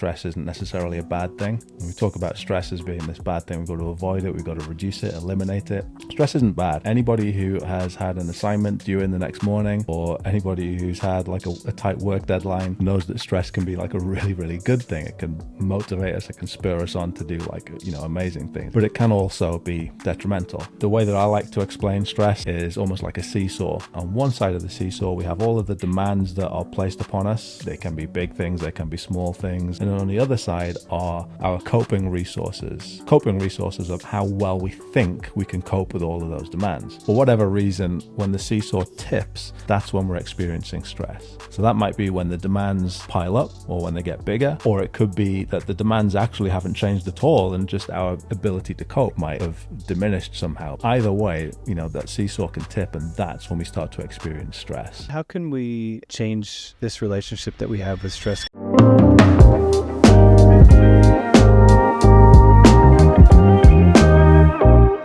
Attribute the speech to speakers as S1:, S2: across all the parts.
S1: stress isn't necessarily a bad thing. When we talk about stress as being this bad thing, we've got to avoid it, we've got to reduce it, eliminate it. Stress isn't bad. Anybody who has had an assignment due in the next morning, or anybody who's had like a tight work deadline, knows that stress can be like a really, really good thing. It can motivate us, it can spur us on to do like, amazing things, but it can also be detrimental. The way that I like to explain stress is almost like a seesaw. On one side of the seesaw, we have all of the demands that are placed upon us. They can be big things, they can be small things. And then on the other side are our coping resources. Coping resources of how well we think we can cope with all of those demands. For whatever reason, when the seesaw tips, that's when we're experiencing stress. So that might be when the demands pile up or when they get bigger, or it could be that the demands actually haven't changed at all and just our ability to cope might have diminished somehow. Either way, that seesaw can tip, and that's when we start to experience stress.
S2: How can we change this relationship that we have with stress?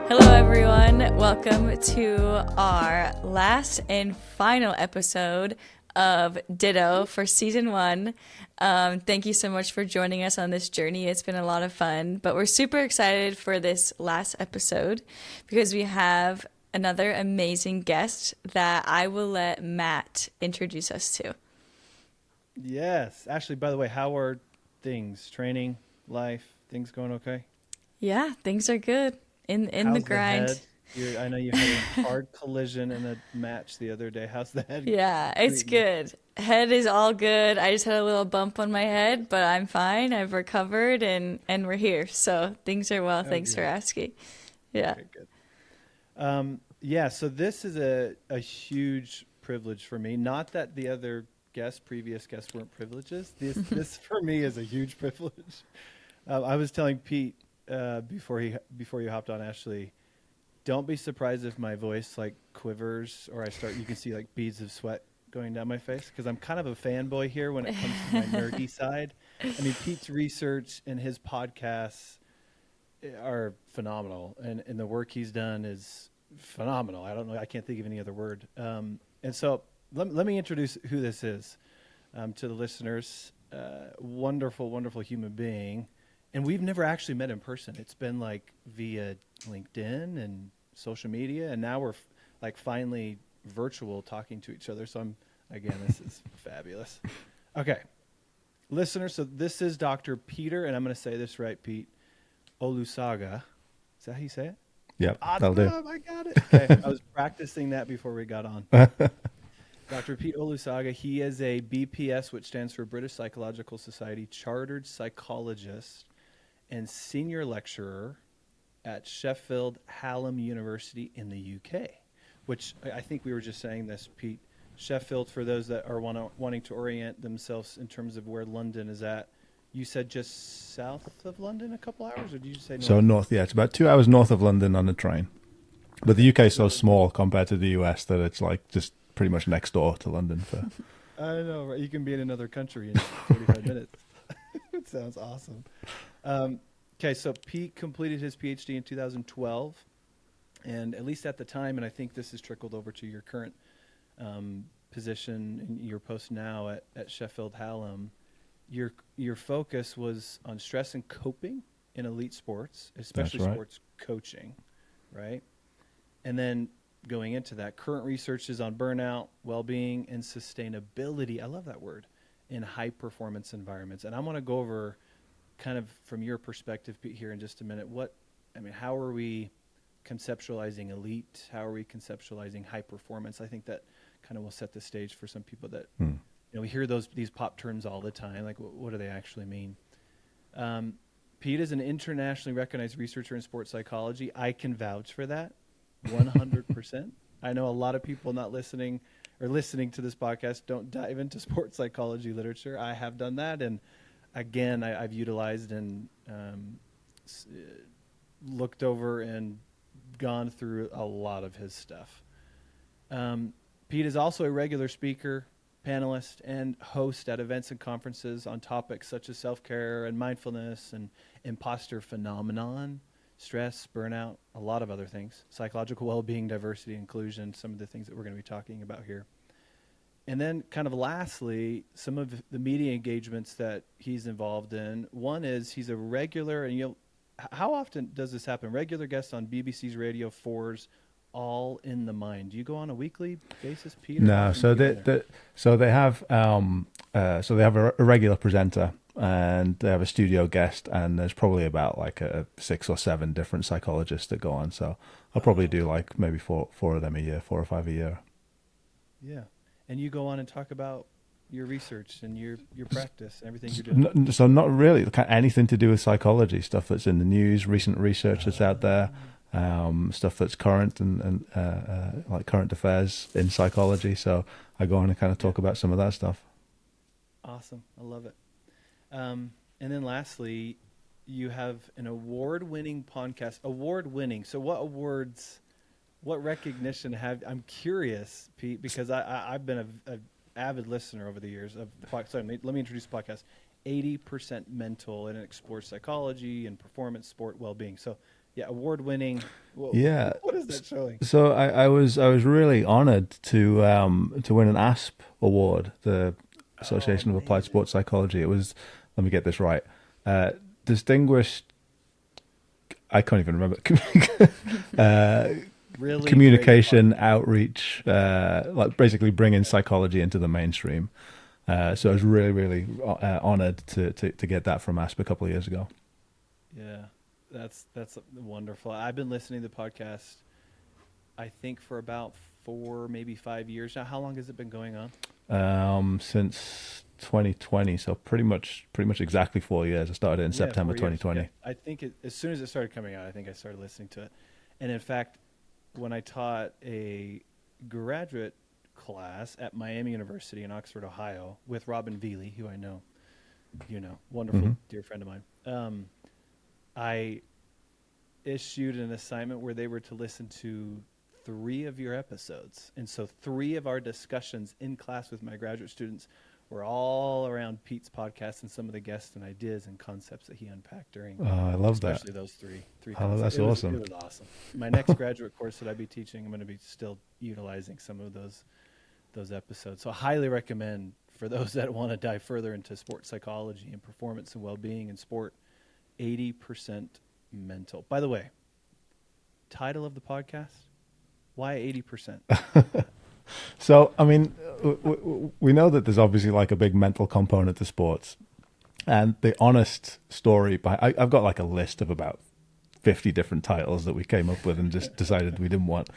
S3: Hello everyone, welcome to our last and final episode of Ditto for season 1. Thank you so much for joining us on this journey. It's been a lot of fun, but we're super excited for this last episode because we have another amazing guest that I will let Matt introduce us to.
S4: Yes. Ashley, by the way, how are things? Training, life, things going okay?
S3: Yeah, things are good in the grind.
S4: Head? I know you had a hard collision in a match the other day. How's the head?
S3: Yeah, it's good. Head is all good. I just had a little bump on my head, but I'm fine. I've recovered and we're here. So things are well. Thanks for asking. Yeah.
S4: Okay, good. Yeah, so this is a huge privilege for me. Not that the other previous guests weren't privileges. This for me is a huge privilege. I was telling Pete before you hopped on, Ashley, don't be surprised if my voice like quivers or you can see like beads of sweat going down my face, because I'm kind of a fanboy here when it comes to my nerdy side. I mean, Pete's research and his podcasts are phenomenal, and the work he's done is phenomenal. I can't think of any other word. And so let me introduce who this is to the listeners. Wonderful, wonderful human being. And we've never actually met in person. It's been like via LinkedIn and social media, and now we're like finally virtual talking to each other. So this is fabulous. Okay, listeners, so this is Dr. Peter, and I'm going to say this right, Pete, Olusoga. Is that how you say it?
S1: Yep,
S4: awesome,
S1: that'll do.
S4: I got it. Okay, I was practicing that before we got on. Dr. Pete Olusoga, he is a BPS, which stands for British Psychological Society, chartered psychologist and senior lecturer at Sheffield Hallam University in the UK, which I think we were just saying this, Pete. Sheffield, for those that are wanting to orient themselves in terms of where London is at, you said just south of London a couple hours, or did you say north? So
S1: north, yeah. It's about 2 hours north of London on a train. But the UK is so small compared to the US that it's like just pretty much next door to London.
S4: I know, right? You can be in another country in 45 minutes. It sounds awesome. Okay, so Pete completed his PhD in 2012, and at least at the time, and I think this has trickled over to your current position in your post now at Sheffield Hallam, your focus was on stress and coping in elite sports, especially sports coaching, right? And then going into that, current research is on burnout, well-being, and sustainability. I love that word, in high-performance environments. And I want to go over kind of from your perspective, Pete, here in just a minute. How are we conceptualizing elite? How are we conceptualizing high performance? I think that kind of will set the stage for some people that, we hear these pop terms all the time. Like, what do they actually mean? Pete is an internationally recognized researcher in sports psychology. I can vouch for that 100%. I know a lot of people not listening or listening to this podcast don't dive into sports psychology literature. I have done that. And again, I've utilized and looked over and gone through a lot of his stuff. Pete is also a regular speaker, panelist, and host at events and conferences on topics such as self-care and mindfulness and imposter phenomenon, stress, burnout, a lot of other things, psychological well-being, diversity, inclusion, some of the things that we're going to be talking about here. And then kind of lastly, some of the media engagements that he's involved in. One is he's a regular, and how often does this happen? Regular guest on BBC's Radio 4's All in the Mind. Do you go on a weekly basis, Peter?
S1: No, so they have a regular presenter, and they have a studio guest, and there's probably about like 6 or 7 different psychologists that go on. So I'll probably do like maybe four of them a year, 4 or 5 a year.
S4: Yeah. And you go on and talk about your research and your practice and everything you're doing.
S1: So not really anything to do with psychology, stuff that's in the news, recent research that's out there, stuff that's current and like current affairs in psychology. So I go on and kind of talk about some of that stuff.
S4: Awesome. I love it. And then lastly, you have an award-winning podcast. Award-winning. So what recognition I'm curious, Pete, because I've been a avid listener over the years of the podcast. Sorry, let me introduce the podcast. 80% mental, and it explores psychology and performance, sport, well-being. So, yeah, award-winning.
S1: Yeah.
S4: What is that showing?
S1: So I was really honored to win an ASP award, the Association of Applied Sports Psychology. It was, let me get this right, distinguished. I can't even remember.
S4: Really
S1: communication outreach, like basically bringing psychology into the mainstream. So I was really honored to get that from ASP a couple of years ago.
S4: Yeah, that's wonderful. I've been listening to the podcast, I think, for about 4, maybe 5 years now. How long has it been going on?
S1: Since 2020, so pretty much exactly 4 years. I started it in September 2020.
S4: Yeah. I think as soon as it started coming out, I think I started listening to it. And in fact, when I taught a graduate class at Miami University in Oxford, Ohio, with Robin Veely, who I know, wonderful, dear friend of mine, I issued an assignment where they were to listen to 3 of your episodes. And so 3 of our discussions in class with my graduate students were all around Pete's podcast and some of the guests and ideas and concepts that he unpacked during.
S1: I love that.
S4: Especially those three.
S1: Oh, that's awesome.
S4: It was awesome. My next graduate course that I'd be teaching, I'm going to be still utilizing some of those episodes. So I highly recommend for those that want to dive further into sports psychology and performance and well-being in sport, 80% mental. By the way, title of the podcast, why 80%?
S1: So, I mean, we know that there's obviously like a big mental component to sports, and the honest story I've got like a list of about 50 different titles that we came up with and just decided we didn't want.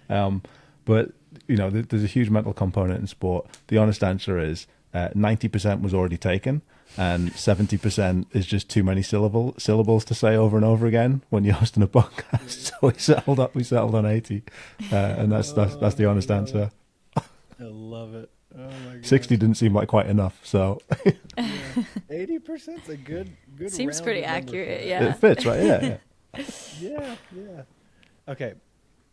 S1: But, there's a huge mental component in sport. The honest answer is 90% was already taken, and 70% is just too many syllables to say over and over again when you're hosting a podcast. So we settled on 80, and that's the honest answer.
S4: I love it. Oh my god.
S1: 60 didn't seem like quite enough, so
S4: 80% is a good
S3: seems pretty accurate. Yeah,
S1: it fits, right?
S4: Yeah. Okay,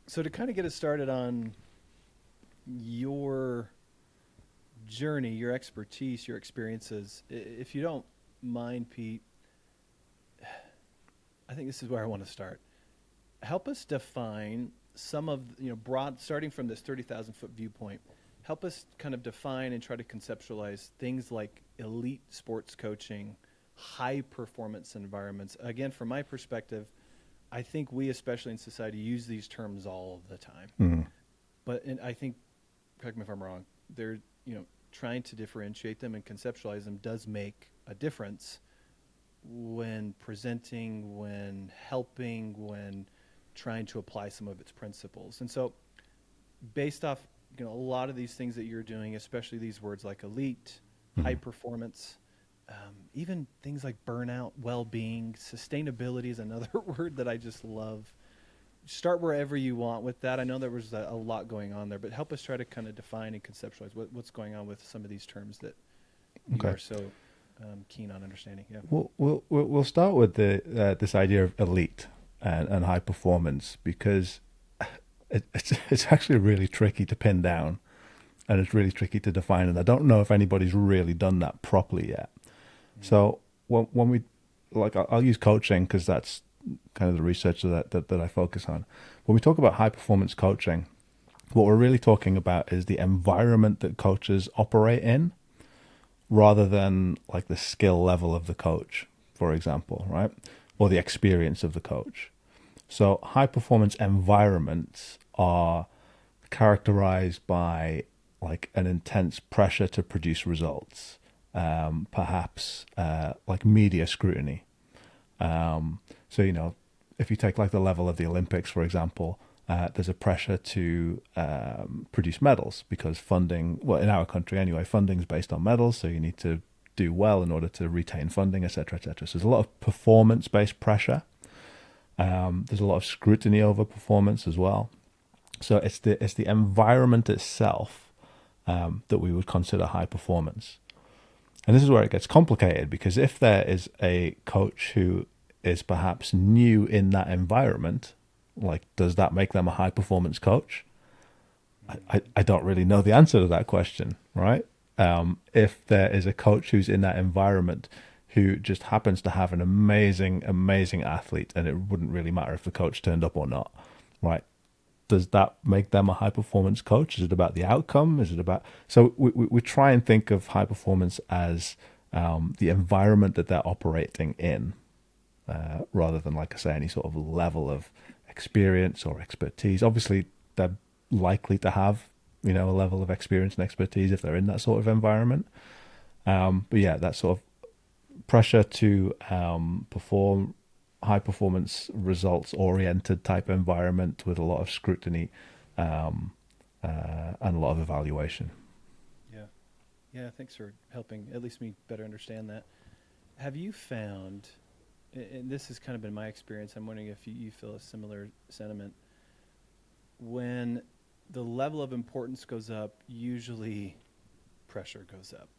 S4: so to kind of get us started on your journey, your expertise, your experiences, if you don't mind, Pete, I think this is where I want to start. Help us define some of, broad, starting from this 30,000-foot viewpoint, help us kind of define and try to conceptualize things like elite sports coaching, high performance environments. Again, from my perspective, I think we, especially in society, use these terms all of the time.
S1: Mm-hmm.
S4: But I think, correct me if I'm wrong, they're, trying to differentiate them and conceptualize them does make a difference when presenting, when helping, when trying to apply some of its principles. And so based off, a lot of these things that you're doing, especially these words like elite, high performance, even things like burnout, well-being, sustainability is another word that I just love. Start wherever you want with that. I know there was a lot going on there, but help us try to kind of define and conceptualize what's going on with some of these terms that you are so keen on understanding. Yeah.
S1: We'll start with this idea of elite and high performance, because it's actually really tricky to pin down, and it's really tricky to define. And I don't know if anybody's really done that properly yet. Mm-hmm. So when we I'll use coaching because that's kind of the research that I focus on. When we talk about high performance coaching, What we're really talking about is the environment that coaches operate in, rather than like the skill level of the coach, for example, right? Or the experience of the coach. So high performance environments are characterized by like an intense pressure to produce results, perhaps like media scrutiny. So, if you take like the level of the Olympics, for example, there's a pressure to produce medals because funding, well, in our country anyway, funding's based on medals. So you need to do well in order to retain funding, etc., etc. So there's a lot of performance-based pressure. There's a lot of scrutiny over performance as well. So it's the environment itself that we would consider high performance. And this is where it gets complicated, because if there is a coach who is perhaps new in that environment, like, does that make them a high performance coach? I don't really know the answer to that question, right? If there is a coach who's in that environment who just happens to have an amazing, amazing athlete, and it wouldn't really matter if the coach turned up or not, right? Does that make them a high performance coach? Is it about the outcome? Is it about... So we try and think of high performance as the environment that they're operating in, rather than, like I say, any sort of level of experience or expertise. Obviously, they're likely to have, a level of experience and expertise if they're in that sort of environment. But yeah, that sort of pressure to perform high performance results oriented type environment with a lot of scrutiny and a lot of evaluation.
S4: Yeah, thanks for helping at least me better understand that. Have you found, and this has kind of been my experience, I'm wondering if you feel a similar sentiment, when the level of importance goes up, usually pressure goes up.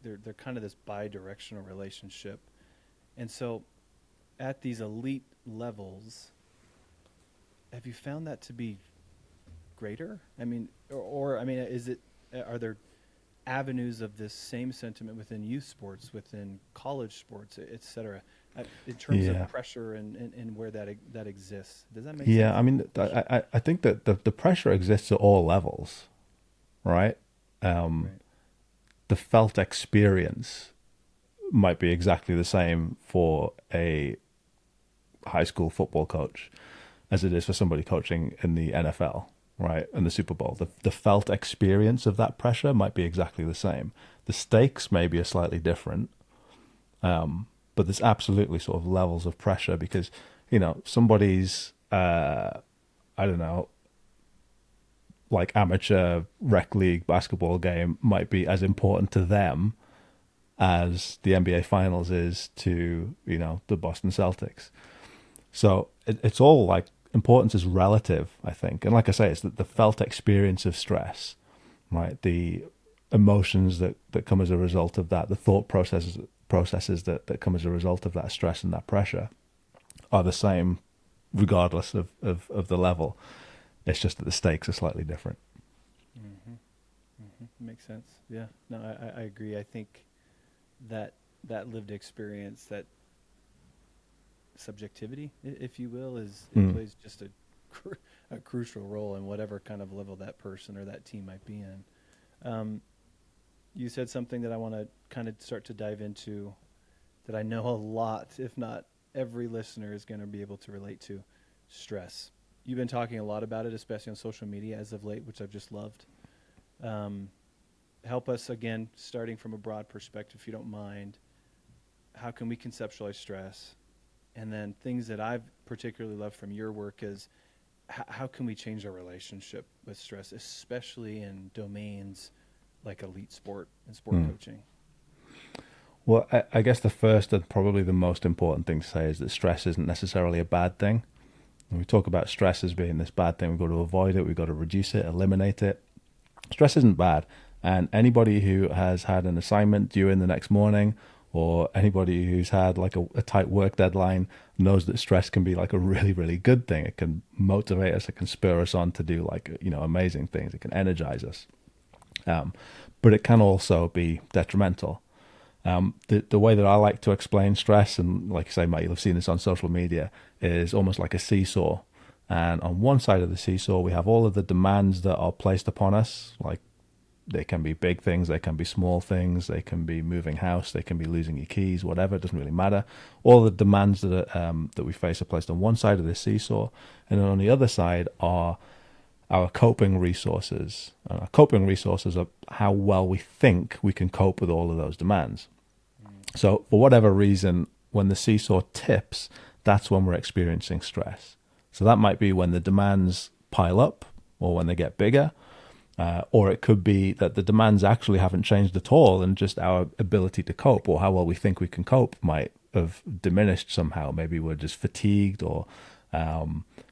S4: They're kind of this bi-directional relationship. And so at these elite levels, have you found that to be greater? I mean, are there avenues of this same sentiment within youth sports, within college sports, et cetera, in terms of pressure and where that exists? Does that make sense?
S1: Yeah, I mean, I think that the pressure exists at all levels, right?
S4: Right.
S1: The felt experience might be exactly the same for a high school football coach as it is for somebody coaching in the NFL, right? And the Super Bowl. The felt experience of that pressure might be exactly the same. The stakes maybe are slightly different, but there's absolutely sort of levels of pressure because, somebody's, I don't know, like amateur rec league basketball game might be as important to them as the NBA Finals is to, the Boston Celtics. So it's all like, importance is relative, I think. And like I say, it's the felt experience of stress, right? The emotions that come as a result of that, the thought processes that come as a result of that stress and that pressure are the same regardless of the level. It's just that the stakes are slightly different.
S4: Mm-hmm. Mm-hmm. Makes sense. Yeah. No, I agree. I think that lived experience, that subjectivity, if you will, it plays just a crucial role in whatever kind of level that person or that team might be in. You said something that I want to kind of start to dive into that I know a lot, if not every listener is going to be able to relate to: stress. You've been talking a lot about it, especially on social media as of late, which I've just loved. Help us, again, starting from a broad perspective, if you don't mind. How can we conceptualize stress? And then things that I've particularly loved from your work is how can we change our relationship with stress, especially in domains like elite sport and sport coaching?
S1: Well, I guess the first and probably the most important thing to say is that stress isn't necessarily a bad thing. When we talk about stress as being this bad thing, we've got to avoid it, we've got to reduce it, eliminate it. Stress isn't bad. And anybody who has had an assignment due in the next morning, or anybody who's had like a tight work deadline, knows that stress can be like a really, really good thing. It can motivate us, it can spur us on to do like, amazing things. It can energize us. But it can also be detrimental. The way that I like to explain stress, and like you say, Matt, you'll have seen this on social media, is almost like a seesaw. And on one side of the seesaw, we have all of the demands that are placed upon us, like they can be big things, they can be small things, they can be moving house, they can be losing your keys, whatever, it doesn't really matter. All the demands that we face are placed on one side of the seesaw, and then on the other side are our coping resources. And our coping resources are how well we think we can cope with all of those demands. So for whatever reason, when the seesaw tips, that's when we're experiencing stress. So that might be when the demands pile up or when they get bigger. Or it could be that the demands actually haven't changed at all, and just our ability to cope or how well we think we can cope might have diminished somehow. Maybe we're just fatigued, or we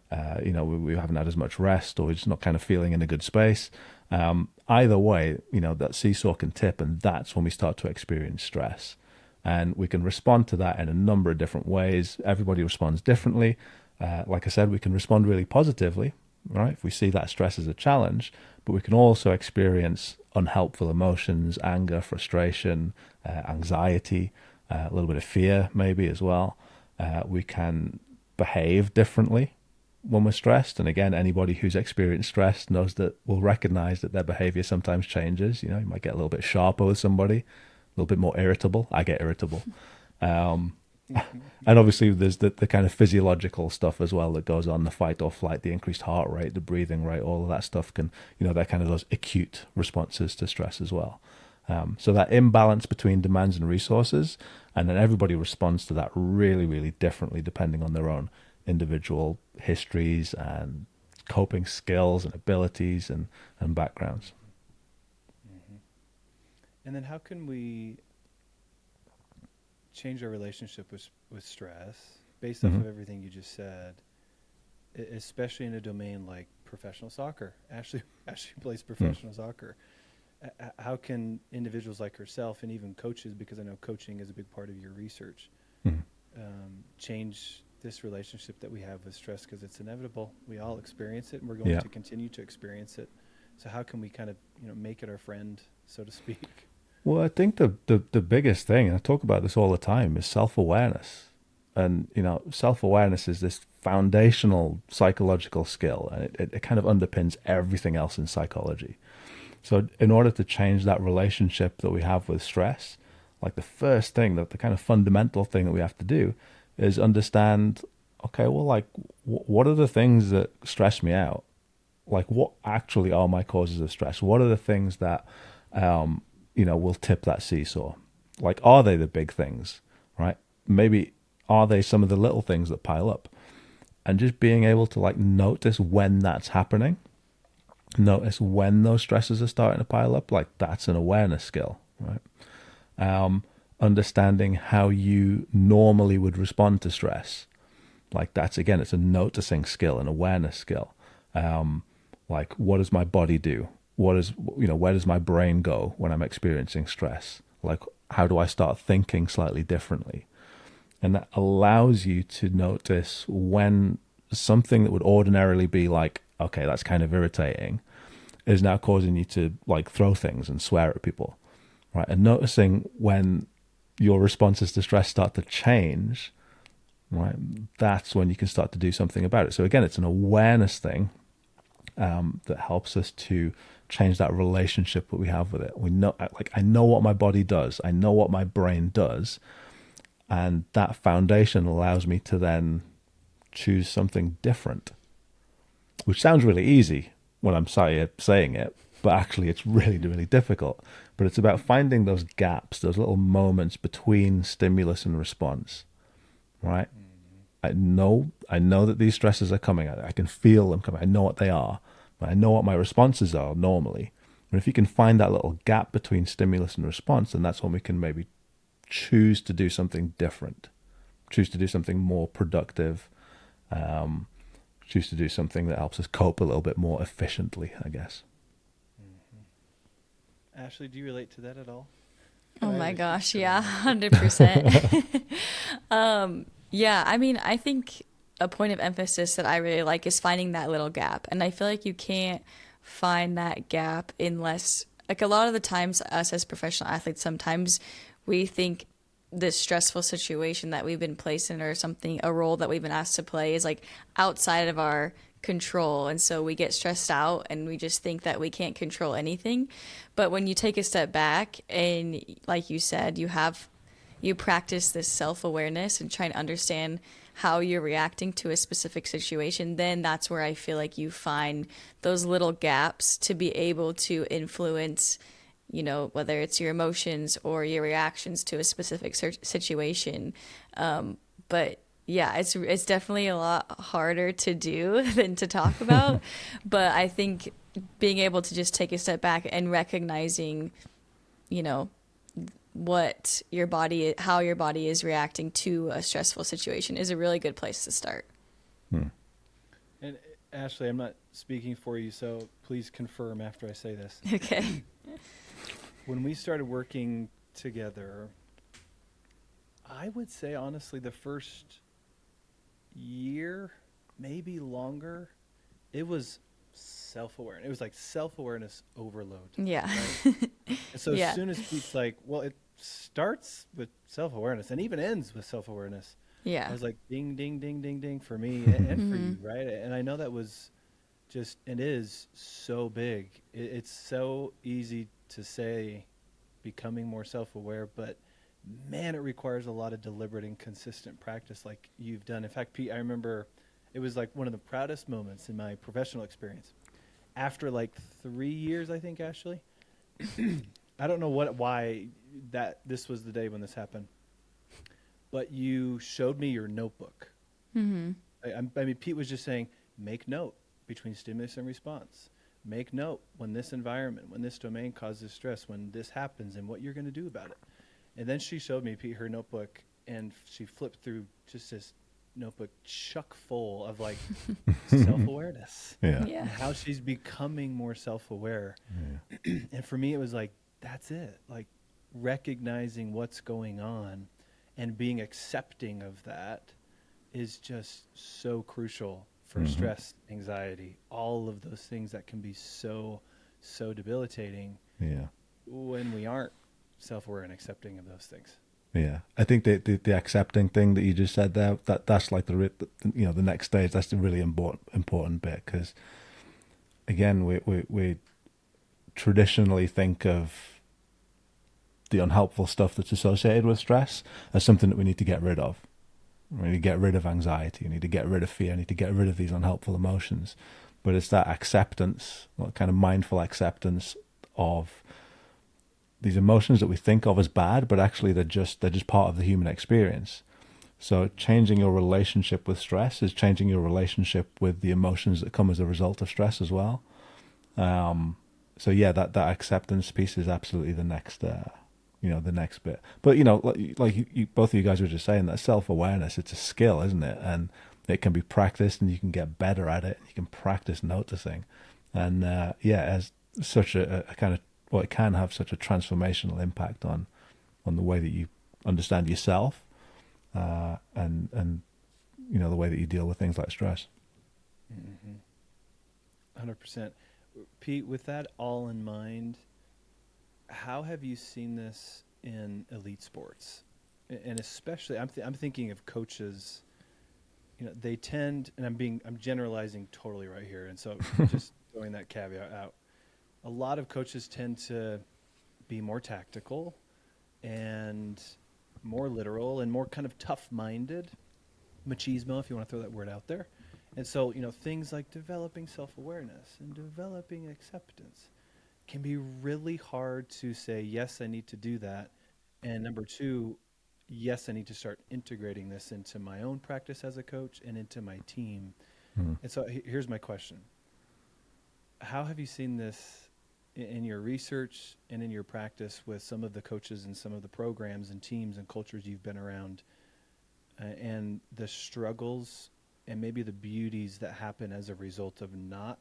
S1: haven't had as much rest, or we're just not kind of feeling in a good space. Either way, that seesaw can tip, and that's when we start to experience stress. And we can respond to that in a number of different ways. Everybody responds differently. Like I said, we can respond really positively, right? If we see that stress as a challenge, but we can also experience unhelpful emotions, anger, frustration, anxiety, a little bit of fear maybe as well. We can behave differently when we're stressed. And again, anybody who's experienced stress will recognize that their behavior sometimes changes. You might get a little bit sharper with somebody, a little bit more irritable. I get irritable. And obviously there's the kind of physiological stuff as well that goes on, the fight or flight, the increased heart rate, the breathing rate, all of that stuff can, they're kind of those acute responses to stress as well. So that imbalance between demands and resources, and then everybody responds to that really, really differently depending on their own individual histories and coping skills and abilities and backgrounds.
S4: Mm-hmm. And then how can we change our relationship with stress based off of everything you just said, especially in a domain like professional soccer? Ashley plays professional soccer. How can individuals like herself, and even coaches, because I know coaching is a big part of your research, change this relationship that we have with stress? Because it's inevitable. We all experience it, and we're going to continue to experience it. So how can we kind of make it our friend, so to speak?
S1: Well, I think the biggest thing, and I talk about this all the time, is self-awareness. And, self-awareness is this foundational psychological skill, and it kind of underpins everything else in psychology. So in order to change that relationship that we have with stress, like the first thing, the kind of fundamental thing that we have to do is understand, okay, well, like, what are the things that stress me out? Like, what actually are my causes of stress? What are the things that, will tip that seesaw? Like, are they the big things, right? Maybe are they some of the little things that pile up? And just being able to notice when that's happening, notice when those stresses are starting to pile up, that's an awareness skill, right? Understanding how you normally would respond to stress, that's, again, it's a noticing skill, an awareness skill. What does my body do? Where does my brain go when I'm experiencing stress? How do I start thinking slightly differently? And that allows you to notice when something that would ordinarily be okay, that's kind of irritating, is now causing you to throw things and swear at people, right? And noticing when your responses to stress start to change, right? That's when you can start to do something about it. So again, it's an awareness thing that helps us to change that relationship that we have with it. We know, I know what my body does. I know what my brain does. And that foundation allows me to then choose something different, which sounds really easy when I'm saying it, but actually it's really, really difficult. But it's about finding those gaps, those little moments between stimulus and response, right? I know that these stresses are coming. I can feel them coming. I know what they are. But I know what my responses are normally. And if you can find that little gap between stimulus and response, then that's when we can maybe choose to do something different, choose to do something more productive, choose to do something that helps us cope a little bit more efficiently, I guess.
S4: Ashley, do you relate to that at all?
S3: Oh my gosh, yeah, 100%. Yeah, I mean, I think a point of emphasis that I really like is finding that little gap. And I feel like you can't find that gap unless, a lot of the times, us as professional athletes, sometimes we think this stressful situation that we've been placed in, or something, a role that we've been asked to play, is like outside of our control. And so we get stressed out and we just think that we can't control anything. But when you take a step back and, like you said, you practice this self-awareness and trying to understand how you're reacting to a specific situation, then that's where I feel like you find those little gaps to be able to influence, you know, whether it's your emotions or your reactions to a specific situation. But yeah, it's definitely a lot harder to do than to talk about. But I think being able to just take a step back and recognizing, you know, how your body is reacting to a stressful situation is a really good place to start.
S4: And Ashley, I'm not speaking for you, so please confirm after I say this.
S3: Okay.
S4: When we started working together, I would say honestly the first year, maybe longer, it was self-awareness. It was like self-awareness overload.
S3: Yeah.
S4: Right? And so
S3: Yeah.
S4: as soon as Pete's like, well, it starts with self-awareness and even ends with self-awareness.
S3: Yeah.
S4: I was like, ding, ding, ding, ding, ding for me and for you, right? And I know that was just, it is so big. It's so easy to say becoming more self-aware, but man, it requires a lot of deliberate and consistent practice like you've done. In fact, Pete, I remember it was like one of the proudest moments in my professional experience. After like 3 years, I think, Ashley, I don't know why this was the day when this happened, but you showed me your notebook.
S3: Mm-hmm.
S4: I mean, Pete was just saying, make note between stimulus and response. Make note when this environment, when this domain causes stress, when this happens, and what you're going to do about it. And then she showed me, Pete, her notebook, and she flipped through just this notebook chock full of like self-awareness.
S1: Yeah.
S3: Yeah.
S4: And how she's becoming more self-aware.
S1: Yeah.
S4: And for me, it was like, that's it. Like recognizing what's going on and being accepting of that is just so crucial for stress, anxiety, all of those things that can be so debilitating
S1: Yeah.
S4: when we aren't self-aware and accepting of those things.
S1: Yeah, I think the accepting thing that you just said there, that's like the next stage. That's the really important bit, because again, we traditionally think of the unhelpful stuff that's associated with stress as something that we need to get rid of. We need to get rid of anxiety. We need to get rid of fear. We need to get rid of these unhelpful emotions. But it's that acceptance, kind of mindful acceptance of these emotions that we think of as bad, but actually they're just part of the human experience. So changing your relationship with stress is changing your relationship with the emotions that come as a result of stress as well. So yeah, that acceptance piece is absolutely the next bit. But like you both of you guys were just saying, that self-awareness, it's a skill, isn't it? And it can be practiced, and you can get better at it. You can practice noticing, and as such a kind of, well, it can have such a transformational impact on the way that you understand yourself, and the way that you deal with things like stress.
S4: 100%. Pete, with that all in mind, how have you seen this in elite sports? And especially, I'm thinking of coaches. They tend, and I'm generalizing totally right here, and so just throwing that caveat out. A lot of coaches tend to be more tactical and more literal and more kind of tough-minded, machismo, if you want to throw that word out there. And so, things like developing self-awareness and developing acceptance can be really hard to say, yes, I need to do that. And number two, yes, I need to start integrating this into my own practice as a coach and into my team. And so here's my question. How have you seen this in your research and in your practice with some of the coaches and some of the programs and teams and cultures you've been around, and the struggles and maybe the beauties that happen as a result of not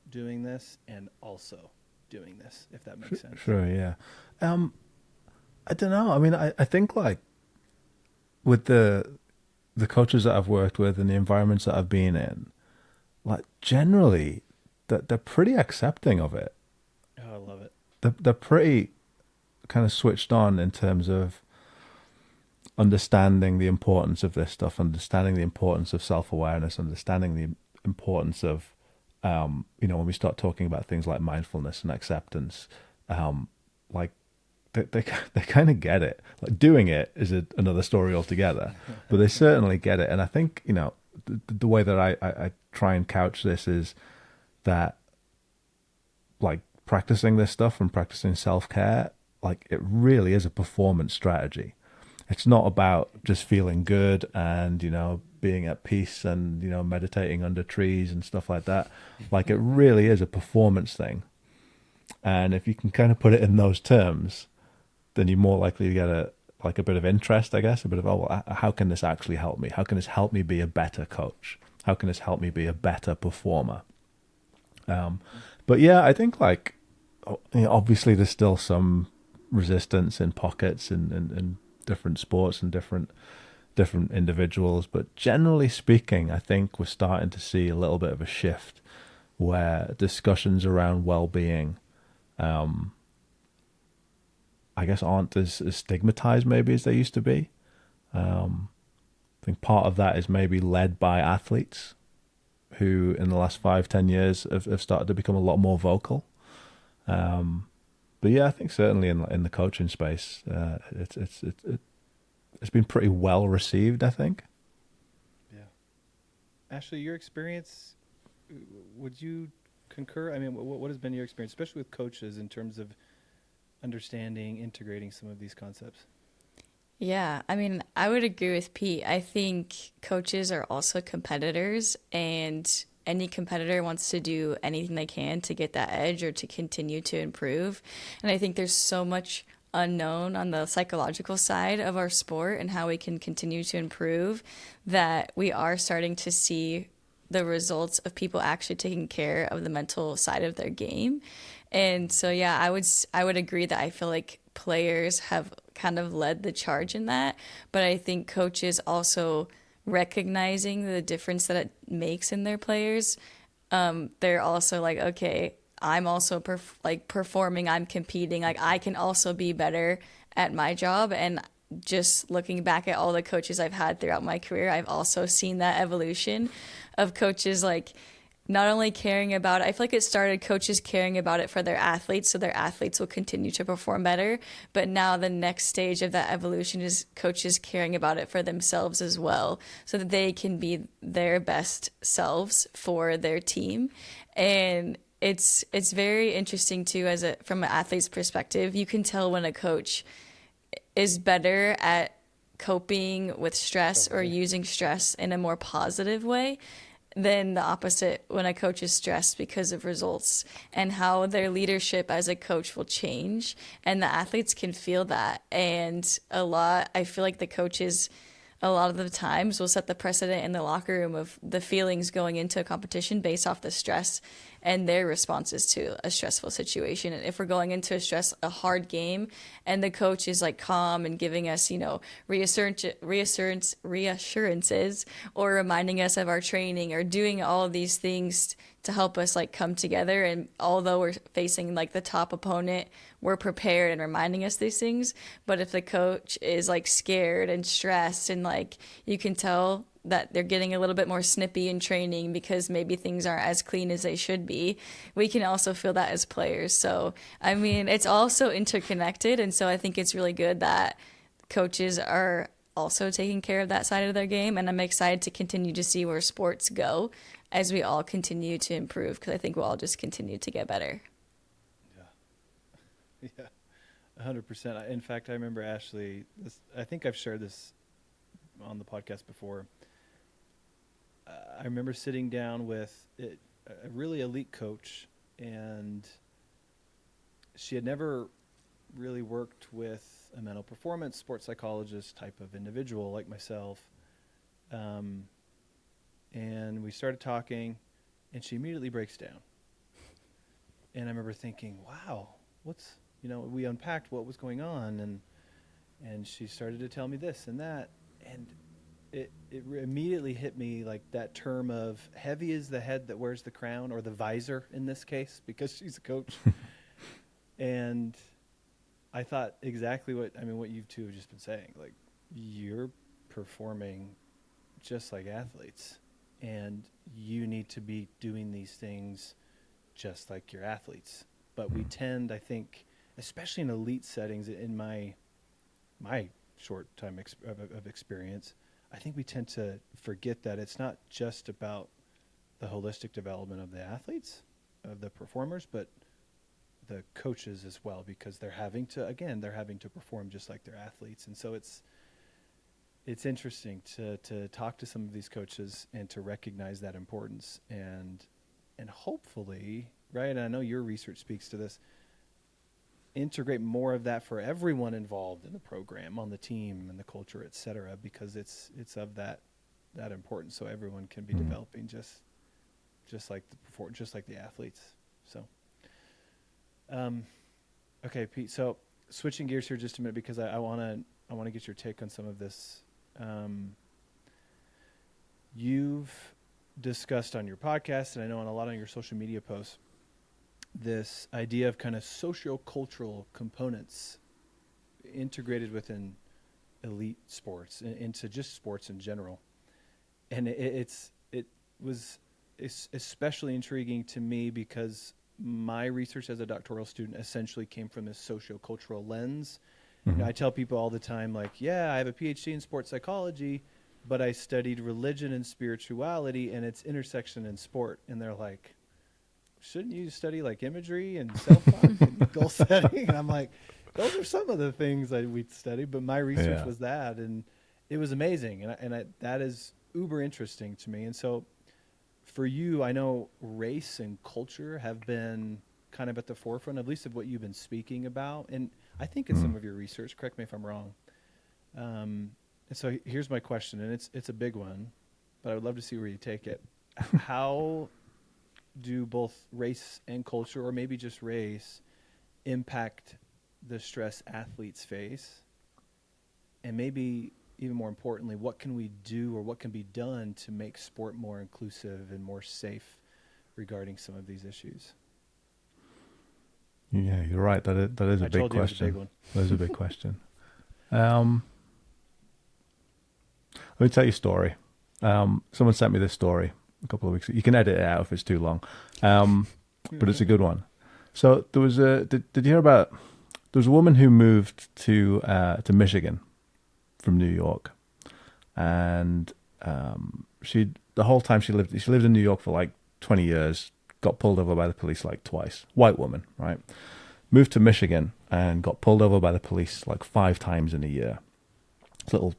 S4: doing this and also doing this, if that makes sense?
S1: Sure, yeah. I don't know. I mean, I think like with the coaches that I've worked with and the environments that I've been in, like generally they're pretty accepting of it.
S4: Oh, I love it.
S1: They're pretty kind of switched on in terms of understanding the importance of this stuff, understanding the importance of self-awareness, understanding the importance of, when we start talking about things like mindfulness and acceptance, like they kind of get it. Like doing it is another story altogether, but they certainly get it. And I think, the way that I try and couch this is that, like, practicing this stuff and practicing self-care, like, it really is a performance strategy. It's not about just feeling good and, being at peace and, meditating under trees and stuff like that. Like, it really is a performance thing. And if you can kind of put it in those terms, then you're more likely to get a bit of interest, I guess, a bit of, how can this actually help me? How can this help me be a better coach? How can this help me be a better performer? But yeah, I think, like, obviously there's still some resistance in pockets in different sports and different individuals, but generally speaking, I think we're starting to see a little bit of a shift where discussions around well-being, I guess, aren't as stigmatized maybe as they used to be. I think part of that is maybe led by athletes who in the last 5-10 years have started to become a lot more vocal. But yeah, I think certainly in the coaching space, it's been pretty well received, I think.
S4: Yeah. Ashley, your experience, would you concur? I mean, what has been your experience, especially with coaches, in terms of understanding, integrating some of these concepts?
S3: Yeah, I mean, I would agree with Pete. I think coaches are also competitors, and any competitor wants to do anything they can to get that edge or to continue to improve. And I think there's so much unknown on the psychological side of our sport and how we can continue to improve that we are starting to see the results of people actually taking care of the mental side of their game. And so, yeah, I would agree that I feel like players have kind of led the charge in that, but I think coaches also recognizing the difference that it makes in their players. They're also like, okay, I'm also performing, I'm competing, like I can also be better at my job. And just looking back at all the coaches I've had throughout my career, I've also seen that evolution of coaches, like, not only caring about it, I feel like it started coaches caring about it for their athletes so their athletes will continue to perform better. But now the next stage of that evolution is coaches caring about it for themselves as well so that they can be their best selves for their team. And it's very interesting too, from an athlete's perspective. You can tell when a coach is better at coping with stress or using stress in a more positive way than the opposite when a coach is stressed because of results, and how their leadership as a coach will change. And the athletes can feel that. And I feel like the coaches a lot of the times will set the precedent in the locker room of the feelings going into a competition based off the stress and their responses to a stressful situation. And if we're going into a hard game and the coach is like calm and giving us, reassurances or reminding us of our training or doing all of these things to help us like come together, and although we're facing like the top opponent, we're prepared and reminding us these things. But if the coach is like scared and stressed, and like you can tell that they're getting a little bit more snippy in training because maybe things aren't as clean as they should be, we can also feel that as players. So I mean, it's also interconnected, and so I think it's really good that coaches are also taking care of that side of their game. And I'm excited to continue to see where sports go as we all continue to improve, because I think we'll all just continue to get better.
S4: Yeah, 100%. In fact, I remember, Ashley, I think I've shared this on the podcast before. I remember sitting down with a really elite coach, and she had never really worked with a mental performance sports psychologist type of individual like myself. And we started talking, and she immediately breaks down. And I remember thinking, wow, we unpacked what was going on, and she started to tell me this and that, and it immediately hit me, like that term of heavy is the head that wears the crown, or the visor in this case, because she's a coach. And I thought exactly what you two have just been saying. Like, you're performing just like athletes, and you need to be doing these things just like your athletes. But we tend, I think, especially in elite settings, in my short time of experience, I think we tend to forget that it's not just about the holistic development of the athletes, of the performers, but the coaches as well, because they're having to perform just like their athletes. And so it's interesting to talk to some of these coaches and to recognize that importance, and hopefully, right, and I know your research speaks to this, integrate more of that for everyone involved in the program, on the team and the culture, et cetera, because it's of that importance, so everyone can be developing just like the athletes. So okay, Pete, so switching gears here just a minute, because I want to get your take on some of this. You've discussed on your podcast, and I know on a lot of your social media posts, this idea of kind of socio-cultural components integrated within elite sports, into just sports in general. And it was especially intriguing to me because my research as a doctoral student essentially came from this socio-cultural lens. You know, I tell people all the time, like, yeah, I have a PhD in sports psychology, but I studied religion and spirituality and its intersection in sport. And they're like, shouldn't you study like imagery and self-talk and goal setting? And I'm like, those are some of the things that we studied, but my research was that, and it was amazing. And that is uber interesting to me. And so for you, I know race and culture have been kind of at the forefront, at least of what you've been speaking about. And I think in some of your research, correct me if I'm wrong. And so here's my question, and it's a big one, but I would love to see where you take it. How do both race and culture, or maybe just race, impact the stress athletes face? And maybe even more importantly, what can we do, or what can be done to make sport more inclusive and more safe regarding some of these issues?
S1: Yeah, you're right. That is a big question. That is a big question. Let me tell you a story. Someone sent me this story a couple of weeks ago. You can edit it out if it's too long, but it's a good one. So there was did you hear about? There was a woman who moved to Michigan from New York, and the whole time she lived in New York for like 20 years. Got pulled over by the police like twice. White woman, right? Moved to Michigan and got pulled over by the police like 5 times in a year. Little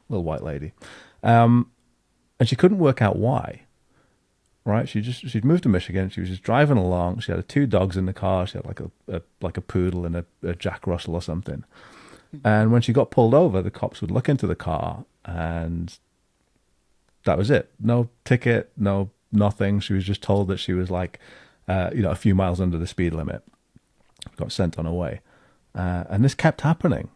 S1: white lady, and she couldn't work out why. Right? She'd moved to Michigan. She was just driving along. She had 2 dogs in the car. She had like a poodle and a Jack Russell or something. And when she got pulled over, the cops would look into the car, and that was it. No ticket, no nothing. She was just told that she was like, a few miles under the speed limit. Got sent on her way. And this kept happening.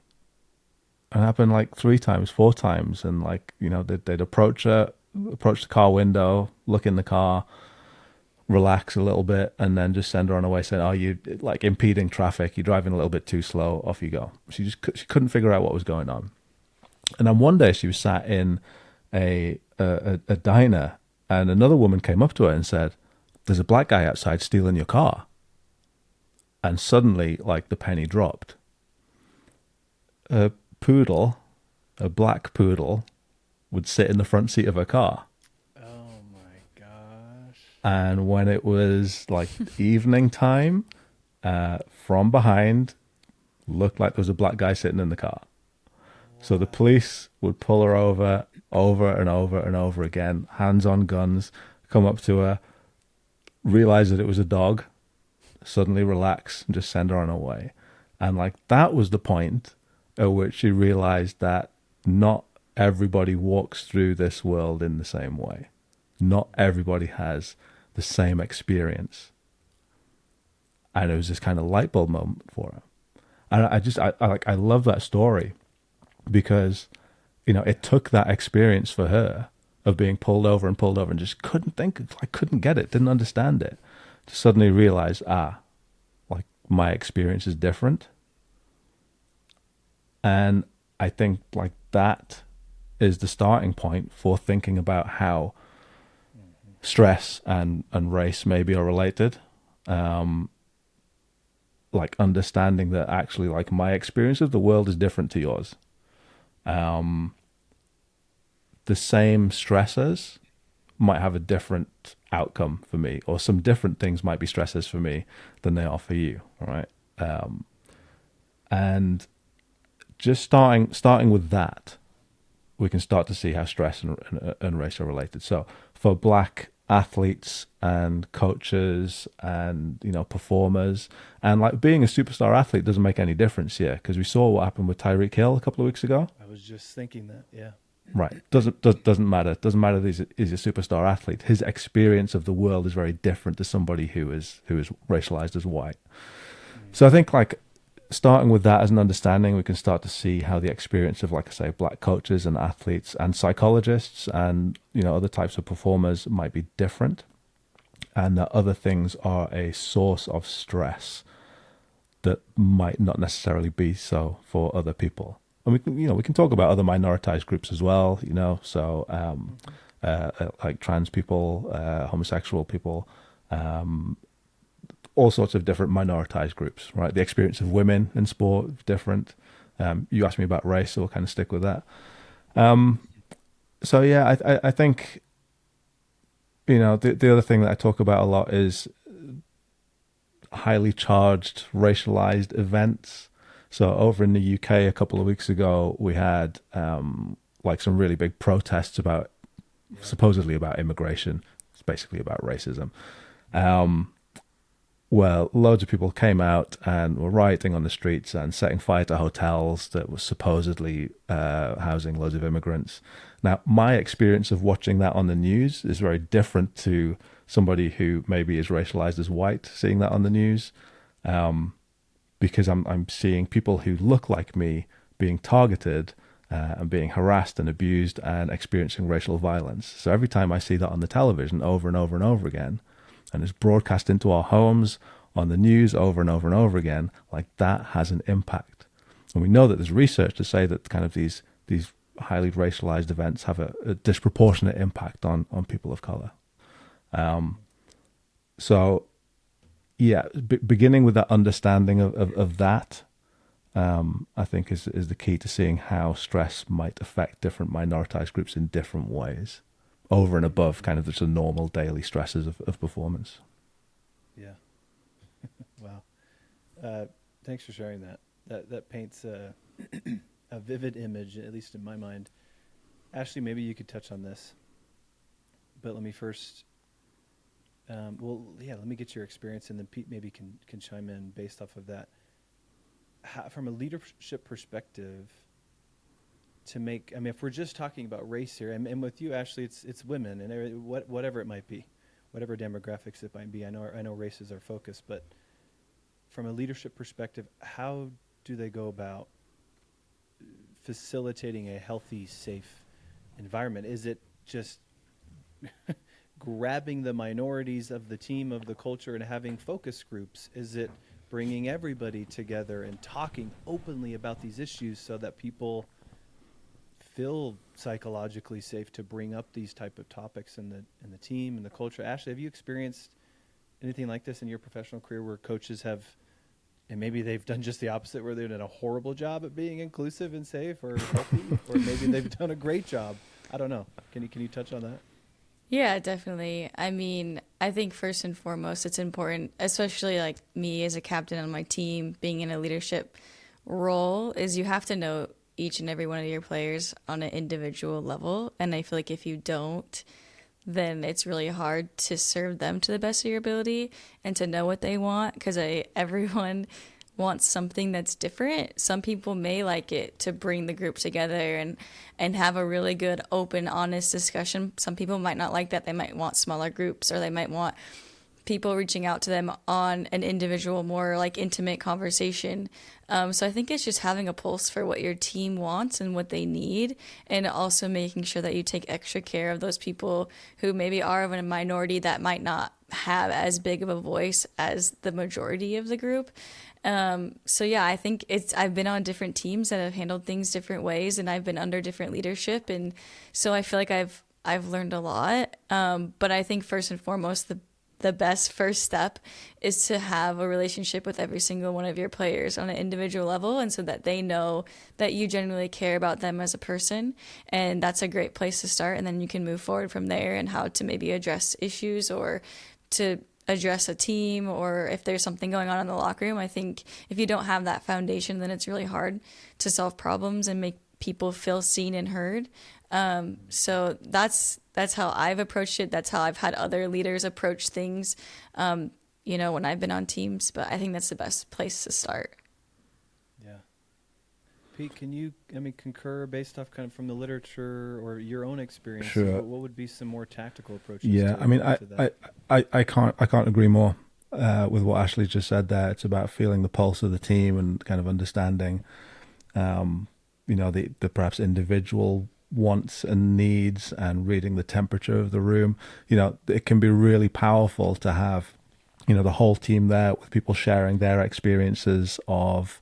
S1: It happened like 3 times, 4 times. And like, they'd approach the car window, look in the car, relax a little bit, and then just send her on her way saying, oh, you like impeding traffic. You're driving a little bit too slow. Off you go. She couldn't figure out what was going on. And then one day she was sat in a diner, and another woman came up to her and said, there's a black guy outside stealing your car. And suddenly, like, the penny dropped. A black poodle, would sit in the front seat of her car.
S4: Oh my gosh.
S1: And when it was like evening time, from behind, looked like there was a black guy sitting in the car. So the police would pull her over and over and over again, hands on guns, come up to her, realize that it was a dog, suddenly relax and just send her on her way. And like that was the point at which she realized that not everybody walks through this world in the same way. Not everybody has the same experience. And it was this kind of light bulb moment for her. And I love that story because, it took that experience for her of being pulled over and just couldn't get it, didn't understand it, to suddenly realize, like my experience is different. And I think like that is the starting point for thinking about how stress and race maybe are related. Like understanding that actually like my experience of the world is different to yours. The same stressors might have a different outcome for me, or some different things might be stressors for me than they are for you, right? And just starting with that, we can start to see how stress and race are related. So for Black athletes and coaches and, you know, performers, and like being a superstar athlete doesn't make any difference here, because we saw what happened with Tyreek Hill a couple of weeks ago.
S4: I was just thinking that, yeah.
S1: Right. Doesn't matter. Doesn't matter that he's a superstar athlete. His experience of the world is very different to somebody who is racialized as white. So I think like starting with that as an understanding, we can start to see how the experience of, like I say, Black coaches and athletes and psychologists and, you know, other types of performers might be different, and that other things are a source of stress that might not necessarily be so for other people. And we can talk about other minoritized groups as well, you know, so like trans people, homosexual people, all sorts of different minoritized groups, right? The experience of women in sport is different. You asked me about race, so we'll kind of stick with that. So yeah, I think, you know, the other thing that I talk about a lot is highly charged racialized events. So over in the UK a couple of weeks ago, we had like some really big protests about, supposedly about immigration. It's basically about racism. Well, loads of people came out and were rioting on the streets and setting fire to hotels that were supposedly housing loads of immigrants. Now, my experience of watching that on the news is very different to somebody who maybe is racialized as white seeing that on the news, because I'm seeing people who look like me being targeted and being harassed and abused and experiencing racial violence. So every time I see that on the television over and over and over again, and it's broadcast into our homes on the news over and over and over again, like that has an impact. And we know that there's research to say that kind of these highly racialized events have a disproportionate impact on people of color. So yeah, beginning with that understanding of that, I think is the key to seeing how stress might affect different minoritized groups in different ways, over and above kind of the normal daily stresses of performance.
S4: Yeah. Wow. Thanks for sharing that. That paints a vivid image, at least in my mind. Ashley, maybe you could touch on this, but let me first. Let me get your experience, and then Pete maybe can chime in based off of that. From a leadership perspective, if we're just talking about race here, and with you, Ashley, it's women and whatever it might be, whatever demographics it might be. I know race is our focus, but from a leadership perspective, how do they go about facilitating a healthy, safe environment? Is it just grabbing the minorities of the team, of the culture, and having focus groups? Is it bringing everybody together and talking openly about these issues so that people feel psychologically safe to bring up these type of topics in the team and the culture? Ashley, have you experienced anything like this in your professional career where coaches have, and maybe they've done just the opposite, where they've done a horrible job at being inclusive and safe or healthy, or maybe they've done a great job? I don't know. Can you touch on that?
S3: Yeah, definitely. I mean, I think first and foremost, it's important, especially like me as a captain on my team, being in a leadership role, is you have to know each and every one of your players on an individual level. And I feel like if you don't, then it's really hard to serve them to the best of your ability and to know what they want, because everyone wants something that's different. Some people may like it to bring the group together and have a really good, open, honest discussion. Some people might not like that. They might want smaller groups, or they might want people reaching out to them on an individual, more like intimate conversation. So I think it's just having a pulse for what your team wants and what they need, and also making sure that you take extra care of those people who maybe are of a minority that might not have as big of a voice as the majority of the group. So yeah, I think I've been on different teams that have handled things different ways, and I've been under different leadership, and so I feel like I've learned a lot. But I think first and foremost, the best first step is to have a relationship with every single one of your players on an individual level, and so that they know that you genuinely care about them as a person, and that's a great place to start. And then you can move forward from there and how to maybe address issues or to address a team, or if there's something going on in the locker room. I think if you don't have that foundation, then it's really hard to solve problems and make people feel seen and heard. So that's how I've approached it. That's how I've had other leaders approach things, when I've been on teams. But I think that's the best place to start.
S4: Yeah. Pete, can you, concur based off kind of from the literature or your own experience?
S1: Sure.
S4: What would be some more tactical approaches?
S1: Yeah,
S4: to that?
S1: I can't agree more with what Ashley just said there. It's about feeling the pulse of the team and kind of understanding, the perhaps individual wants and needs, and reading the temperature of the room. It can be really powerful to have, the whole team there with people sharing their experiences of,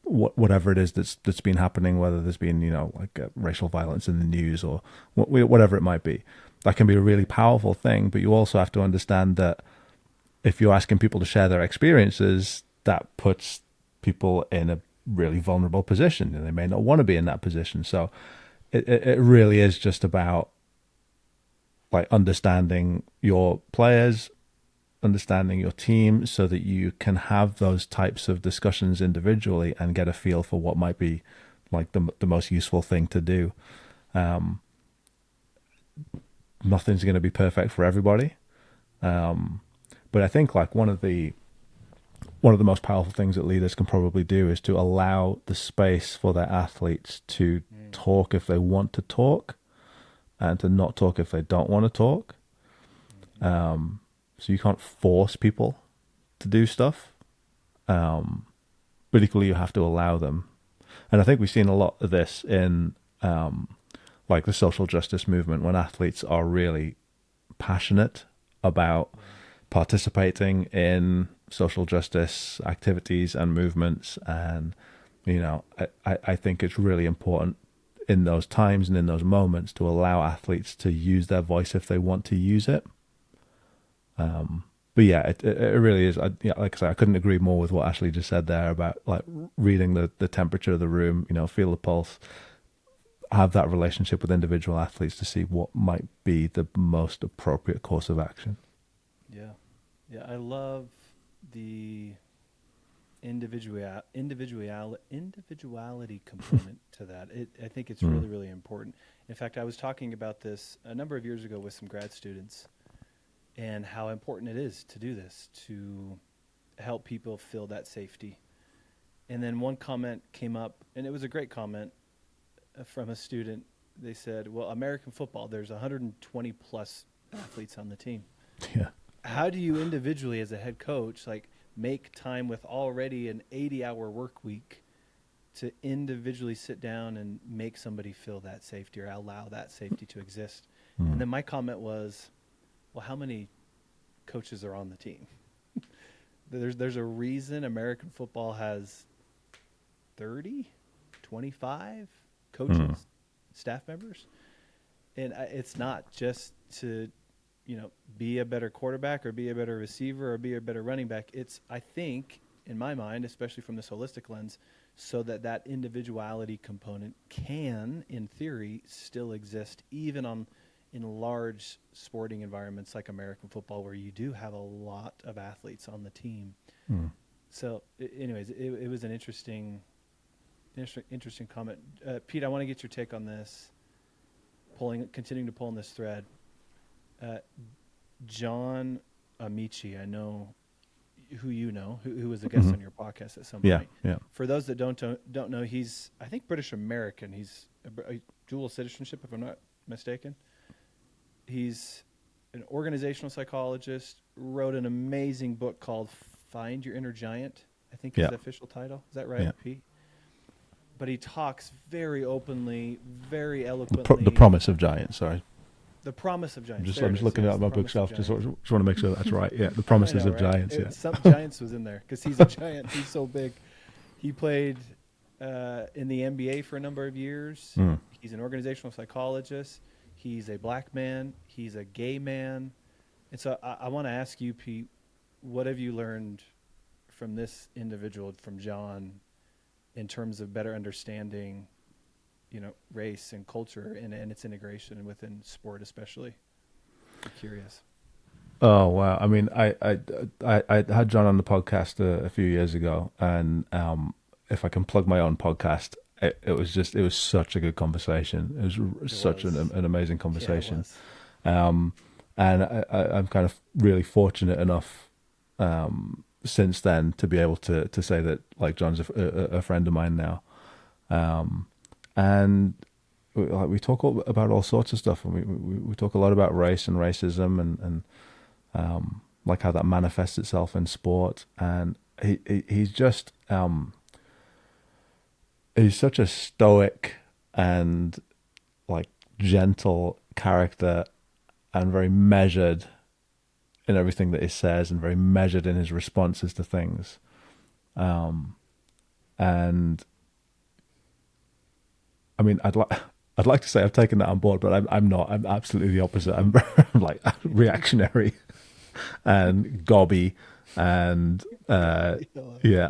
S1: whatever it is that's been happening, whether there's been, racial violence in the news or whatever it might be. That can be a really powerful thing, but you also have to understand that if you're asking people to share their experiences, that puts people in a really vulnerable position, and they may not want to be in that position. So it really is just about understanding your players, understanding your team, so that you can have those types of discussions individually and get a feel for what might be the most useful thing to do. Nothing's going to be perfect for everybody, but I think one of the most powerful things that leaders can probably do is to allow the space for their athletes to talk if they want to talk, and to not talk if they don't want to talk. So you can't force people to do stuff, but equally you have to allow them. And I think we've seen a lot of this in the social justice movement, when athletes are really passionate about participating in social justice activities and movements. And, I think it's really important in those times and in those moments to allow athletes to use their voice if they want to use it. But yeah, it really is. Like I said, I couldn't agree more with what Ashley just said there about reading the temperature of the room, feel the pulse, have that relationship with individual athletes to see what might be the most appropriate course of action. Yeah.
S4: Yeah, I love the individuality component to that. I think it's really, really important. In fact, I was talking about this a number of years ago with some grad students, and how important it is to do this, to help people feel that safety. And then one comment came up, and it was a great comment from a student. They said, well, American football, there's 120 plus athletes on the team.
S1: Yeah.
S4: How do you individually as a head coach make time with already an 80-hour work week to individually sit down and make somebody feel that safety or allow that safety to exist? And then my comment was, well, how many coaches are on the team? There's a reason American football has 30, 25 coaches, staff members. And it's not just to, be a better quarterback or be a better receiver or be a better running back. It's, I think, in my mind, especially from this holistic lens, so that individuality component can, in theory, still exist even in large sporting environments like American football, where you do have a lot of athletes on the team. So anyways, it was an interesting comment. Pete, I want to get your take on this, continuing to pull on this thread. John Amici, I know who was a guest on your podcast at some point.
S1: Yeah.
S4: For those that don't know, he's, I think, British American. He's a dual citizenship, if I'm not mistaken. He's an organizational psychologist, wrote an amazing book called Find Your Inner Giant, I think is the official title. Is that right, Pete? But he talks very openly, very eloquently.
S1: The Promise of Giants, sorry.
S4: The Promise of Giants.
S1: I'm just looking at my bookshelf. Just want to make sure that's right. Yeah, The Promises of Giants. Yeah.
S4: Some Giants was in there because he's a giant. He's so big. He played in the NBA for a number of years. He's an organizational psychologist. He's a black man. He's a gay man. And so I want to ask you, Pete, what have you learned from this individual, from John, in terms of better understanding, race and culture and its integration within sport, especially? I'm curious.
S1: Oh wow! I mean, I had John on the podcast a few years ago, and if I can plug my own podcast, it was such a good conversation. It was such an amazing conversation. Yeah, and I'm kind of really fortunate enough since then to be able to say that, like, John's a friend of mine now. And we talk about all sorts of stuff, and we talk a lot about race and racism and like how that manifests itself in sport. And he's just he's such a stoic and like gentle character, and very measured in everything that he says, and very measured in his responses to things. And I mean, I'd like to say I've taken that on board, but I'm not. I'm absolutely the opposite. I'm like reactionary and gobby, and yeah.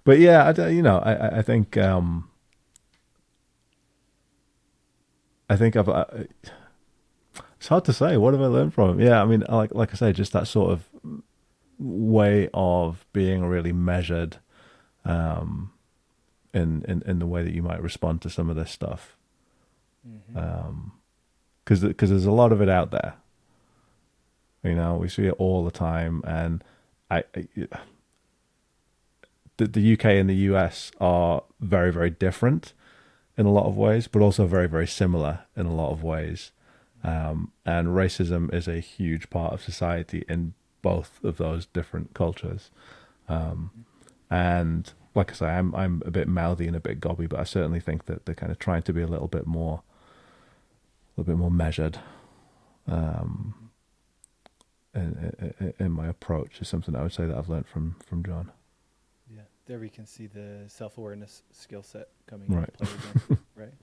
S1: But yeah, I think I've. It's hard to say. What have I learned from him? Yeah, I mean, like I say, just that sort of way of being really measured, in the way that you might respond to some of this stuff, because there's a lot of it out there. We see it all the time, and the UK and the US are very, very different in a lot of ways, but also very, very similar in a lot of ways. And racism is a huge part of society in both of those different cultures. And like I say, I'm a bit mouthy and a bit gobby, but I certainly think that they're kind of trying to be a little bit more measured. In my approach is something I would say that I've learned from John.
S4: Yeah, there we can see the self-awareness skill set coming
S1: right.
S4: into play again, right?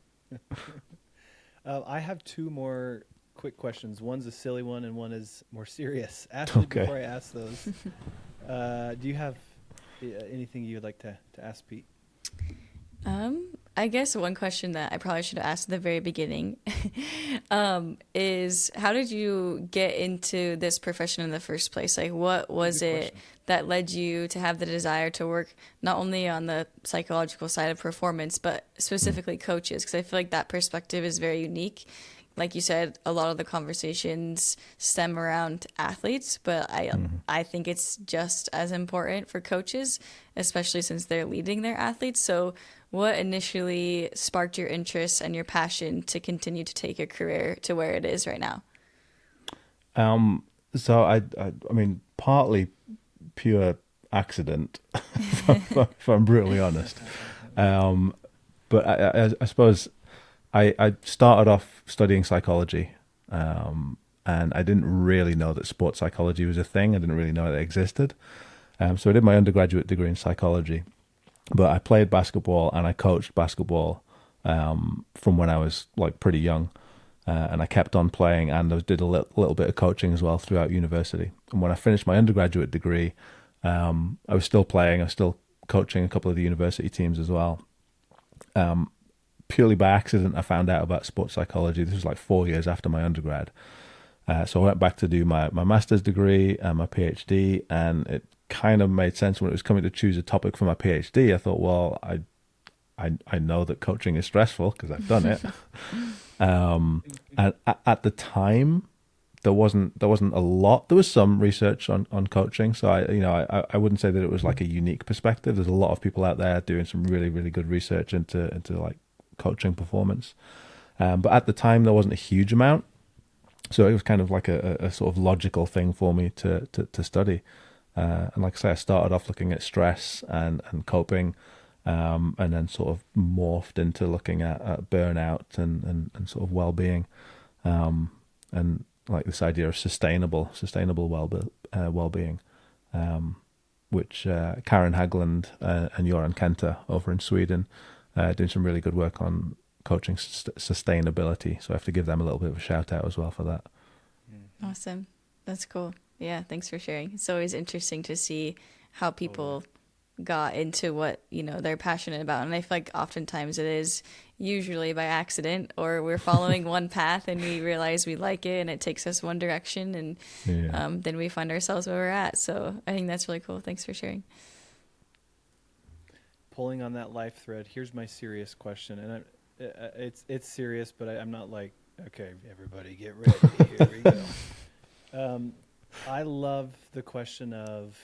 S4: I have two more quick questions. One's a silly one and one is more serious. Ashley,
S1: okay.
S4: Before I ask those, do you have anything you'd like to ask Pete?
S3: I guess one question that I probably should have asked at the very beginning is, how did you get into this profession in the first place? Like, what was it that led you to have the desire to work not only on the psychological side of performance, but specifically coaches? Because I feel like that perspective is very unique. Like you said, a lot of the conversations stem around athletes, but I think it's just as important for coaches, especially since they're leading their athletes. So what initially sparked your interest and your passion to continue to take your career to where it is right now?
S1: So I mean, partly pure accident, if I'm brutally honest. But I suppose I started off studying psychology, and I didn't really know that sports psychology was a thing. I didn't really know it existed. So I did my undergraduate degree in psychology, but I played basketball and I coached basketball from when I was like pretty young, and I kept on playing, and I did a little bit of coaching as well throughout university. And when I finished my undergraduate degree, I was still playing. I was still coaching a couple of the university teams as well. Purely by accident, I found out about sports psychology. This was like 4 years after my undergrad. So I went back to do my master's degree and my PhD, and it kind of made sense when it was coming to choose a topic for my PhD. I thought, well, I know that coaching is stressful because I've done it. And at the time, there wasn't a lot. There was some research on coaching, so I wouldn't say that it was like a unique perspective. There's a lot of people out there doing some really, really good research into like coaching performance, but at the time there wasn't a huge amount, so it was kind of like a sort of logical thing for me to study. And like I say, I started off looking at stress and coping, and then sort of morphed into looking at burnout and sort of well-being, and like this idea of sustainable well-being, which Karen Hagland and Joran Kenter over in Sweden doing some really good work on coaching sustainability. So I have to give them a little bit of a shout out as well for that.
S3: Awesome. That's cool. Yeah, thanks for sharing. It's always interesting to see how people got into what, they're passionate about. And I feel like oftentimes it is usually by accident, or we're following one path and we realize we like it and it takes us one direction, and then we find ourselves where we're at. So I think that's really cool. Thanks for sharing.
S4: Pulling on that life thread, here's my serious question. And it's serious, but I'm not like, okay, everybody get ready. Here we go. I love the question of,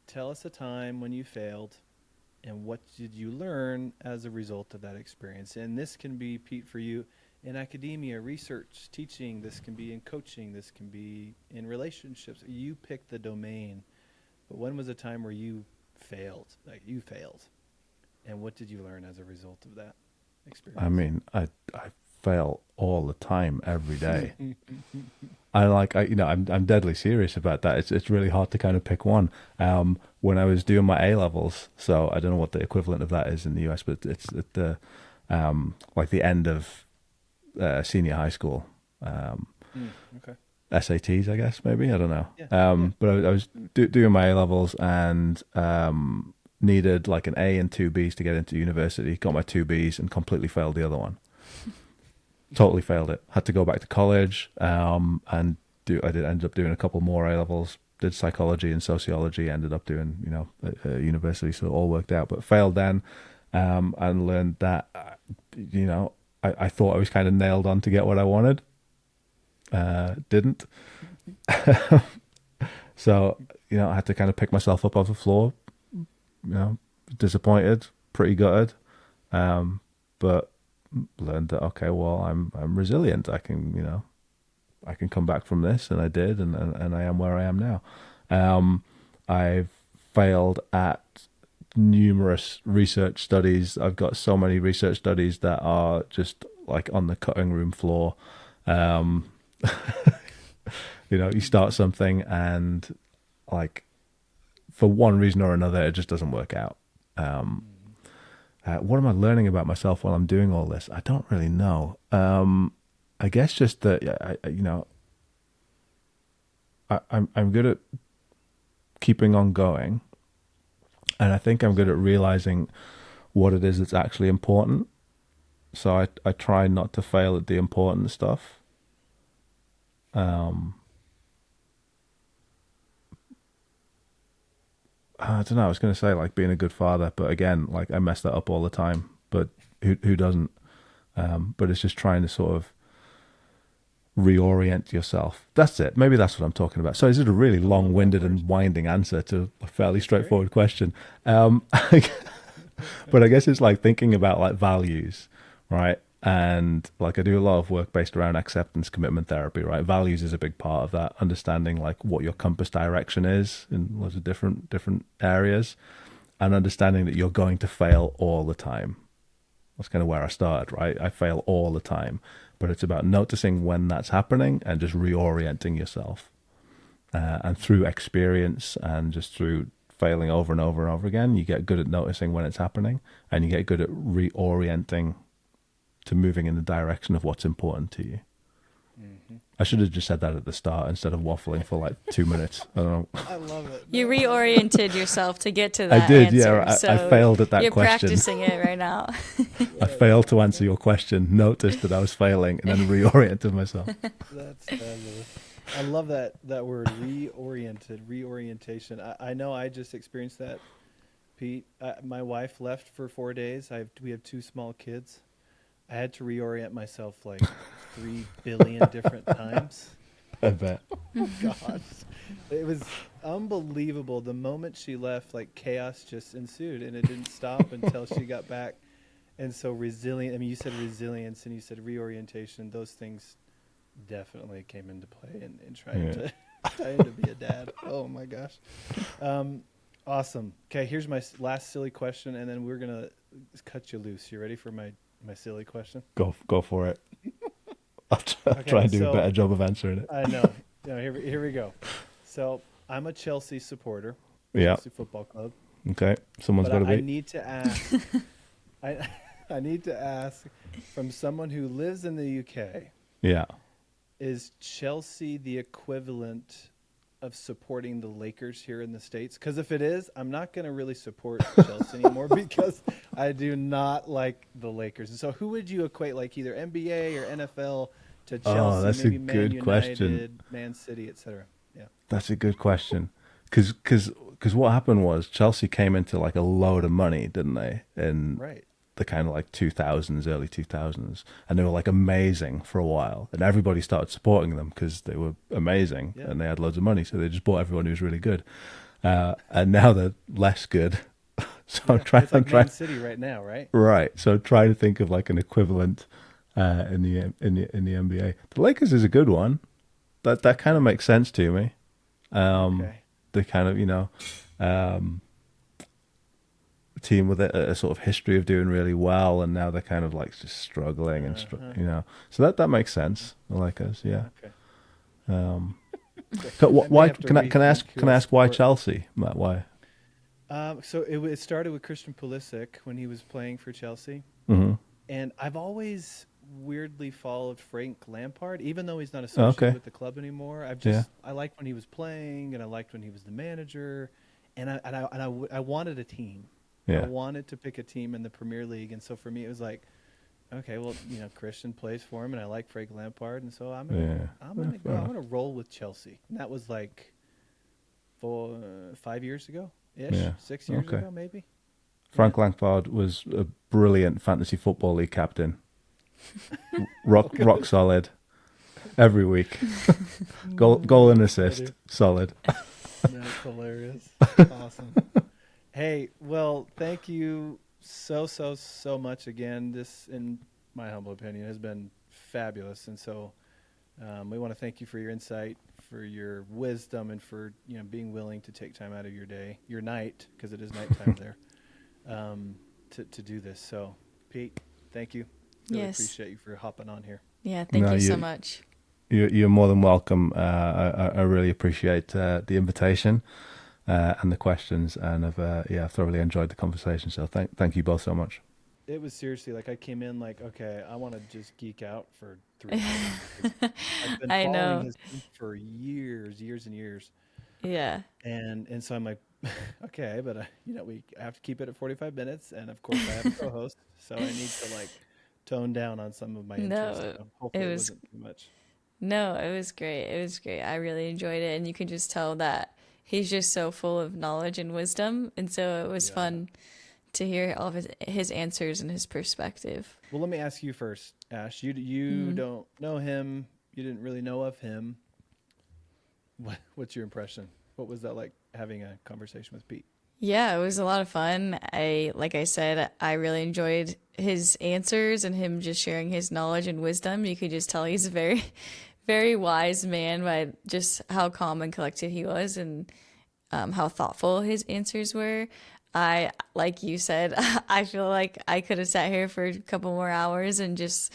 S4: tell us a time when you failed and what did you learn as a result of that experience. And this can be, Pete, for you in academia, research, teaching. This can be in coaching. This can be in relationships. You pick the domain. But when was a time where you failed? Like you failed. And what did you learn as a result of that experience?
S1: I mean, I fail all the time, every day. I'm deadly serious about that. It's really hard to kind of pick one. When I was doing my A levels, so I don't know what the equivalent of that is in the US, but it's at the like the end of senior high school.
S4: Okay.
S1: SATs, I guess, maybe, I don't know.
S4: Yeah.
S1: But I was doing my A levels and needed like an A and two Bs to get into university. Got my two Bs and completely failed the other one. Totally failed it. Had to go back to college, and ended up doing a couple more A levels. Did psychology and sociology. Ended up doing university, so it all worked out. But failed then, and learned that I thought I was kind of nailed on to get what I wanted. Didn't. So I had to kind of pick myself up off the floor. Disappointed, pretty gutted, but learned that I'm resilient. I can come back from this, and I did, and I am where I am now. I've failed at numerous research studies. I've got so many research studies that are just like on the cutting room floor. You start something and like for one reason or another it just doesn't work out. What am I learning about myself while I'm doing all this? I don't really know. I guess just that I'm good at keeping on going, and I think I'm good at realizing what it is that's actually important. So I try not to fail at the important stuff. I don't know. I was going to say like being a good father, but again, like I mess that up all the time. But who doesn't? But it's just trying to sort of reorient yourself. That's it. Maybe that's what I'm talking about. So is it a really long-winded and winding answer to a fairly straightforward question? But I guess it's like thinking about like values, right? And like I do a lot of work based around acceptance commitment therapy, right? Values is a big part of that, understanding like what your compass direction is in lots of different areas, and understanding that you're going to fail all the time. That's kind of where I started, right? I fail all the time, but it's about noticing when that's happening and just reorienting yourself. And through experience and just through failing over and over and over again, you get good at noticing when it's happening, and you get good at reorienting to moving in the direction of what's important to you. Mm-hmm. I should have just said that at the start instead of waffling for like 2 minutes. I don't know.
S4: I love it.
S3: You reoriented yourself to get to that
S1: I did,
S3: answer.
S1: yeah.
S3: So
S1: I failed at that
S3: you're
S1: question.
S3: You're practicing it right now.
S1: I failed to answer your question, noticed that I was failing, and then reoriented myself.
S4: That's fabulous. I love that word, reorientation. I know I just experienced that, Pete. My wife left for 4 days. We have 2 small kids. I had to reorient myself like 3 billion different times.
S1: I bet.
S4: Oh, gosh. It was unbelievable. The moment she left, like chaos just ensued, and it didn't stop until she got back. And so resilient, I mean, you said resilience and you said reorientation. Those things definitely came into play in trying to be a dad. Oh, my gosh. Awesome. Okay, here's my last silly question, and then we're gonna cut you loose. You ready for my silly question?
S1: Go for it. I'll try,
S4: Okay,
S1: try and do a
S4: so
S1: better job of answering it.
S4: I know. Here we go. So I'm a Chelsea supporter,
S1: Yeah.
S4: Chelsea Football Club,
S1: Okay. Someone's
S4: but
S1: got to
S4: I
S1: be.
S4: need to ask. I I need to ask from someone who lives in the UK.
S1: Yeah.
S4: Is Chelsea the equivalent of supporting the Lakers here in the States? Because if it is, I'm not going to really support Chelsea anymore because I do not like the Lakers. And so who would you equate, like either NBA or NFL to Chelsea,
S1: Oh, that's
S4: maybe
S1: a
S4: Man
S1: good
S4: United,
S1: question.
S4: Man City, etc.? Yeah.
S1: That's a good question. Because what happened was Chelsea came into like a load of money, didn't they? In
S4: Right.
S1: the kind of like 2000s, early 2000s. And they were like amazing for a while. And everybody started supporting them because they were amazing
S4: Yeah.
S1: and they had loads of money. So they just bought everyone who was really good. And now they're less good. So
S4: Yeah.
S1: I'm trying.
S4: It's like
S1: I'm trying.
S4: Man City right now, right?
S1: Right. So I'm trying to think of like an equivalent in the NBA. The Lakers is a good one. That kind of makes sense to me.
S4: Okay.
S1: The kind of team with a sort of history of doing really well, and now they're kind of like just struggling and So that makes sense. The Lakers, yeah.
S4: Okay.
S1: Why
S4: have to
S1: can I
S4: rethink who I
S1: ask why
S4: support.
S1: Chelsea, Matt? Why?
S4: So it started with Christian Pulisic when he was playing for Chelsea.
S1: Mm-hmm.
S4: And I've always weirdly followed Frank Lampard, even though he's not associated
S1: Okay.
S4: with the club anymore.
S1: Yeah.
S4: I liked when he was playing, and I liked when he was the manager, and I wanted a team. I
S1: Yeah.
S4: wanted to pick a team in the Premier League, and so for me it was like, okay, well, Christian plays for him, and I like Frank Lampard, and so I'm gonna roll with Chelsea. And that was like 5 years ago ish,
S1: Yeah.
S4: 6 years
S1: Okay.
S4: ago maybe.
S1: Frank Lampard was a brilliant fantasy football league captain. rock solid every week. Goal and assist, solid.
S4: That's hilarious. Awesome. Hey, well, thank you so much again. This, in my humble opinion, has been fabulous, and so we want to thank you for your insight, for your wisdom, and for being willing to take time out of your day, your night, because it is nighttime there, to do this. So, Pete, thank you. Really
S3: Yes.
S4: appreciate you for hopping on here.
S3: Yeah, thank
S1: No,
S3: you so
S1: you-
S3: much.
S1: You're more than welcome. I really appreciate the invitation and the questions, and I've thoroughly enjoyed the conversation. So thank you both so much.
S4: It was seriously like I came in like, okay, I want to just geek out for 3 hours. I've been
S3: I
S4: following
S3: know.
S4: his feed for years and years,
S3: Yeah.
S4: and so I'm like, okay, but we have to keep it at 45 minutes, and of course I have a co-host, so I need to like tone down on some of my interests.
S3: No,
S4: So hopefully
S3: it
S4: it
S3: was
S4: wasn't too much.
S3: no, it was great. It was great. I really enjoyed it, and you can just tell that he's just so full of knowledge and wisdom, and so it was
S4: Yeah.
S3: fun to hear all of his answers and his perspective.
S4: Well, let me ask you first, Ash. You don't know him. You didn't really know of him. What's your impression? What was that like having a conversation with Pete?
S3: Yeah, it was a lot of fun. Like I said, I really enjoyed his answers and him just sharing his knowledge and wisdom. You could just tell he's a very, very wise man by just how calm and collected he was and how thoughtful his answers were. Like you said, I feel like I could have sat here for a couple more hours and just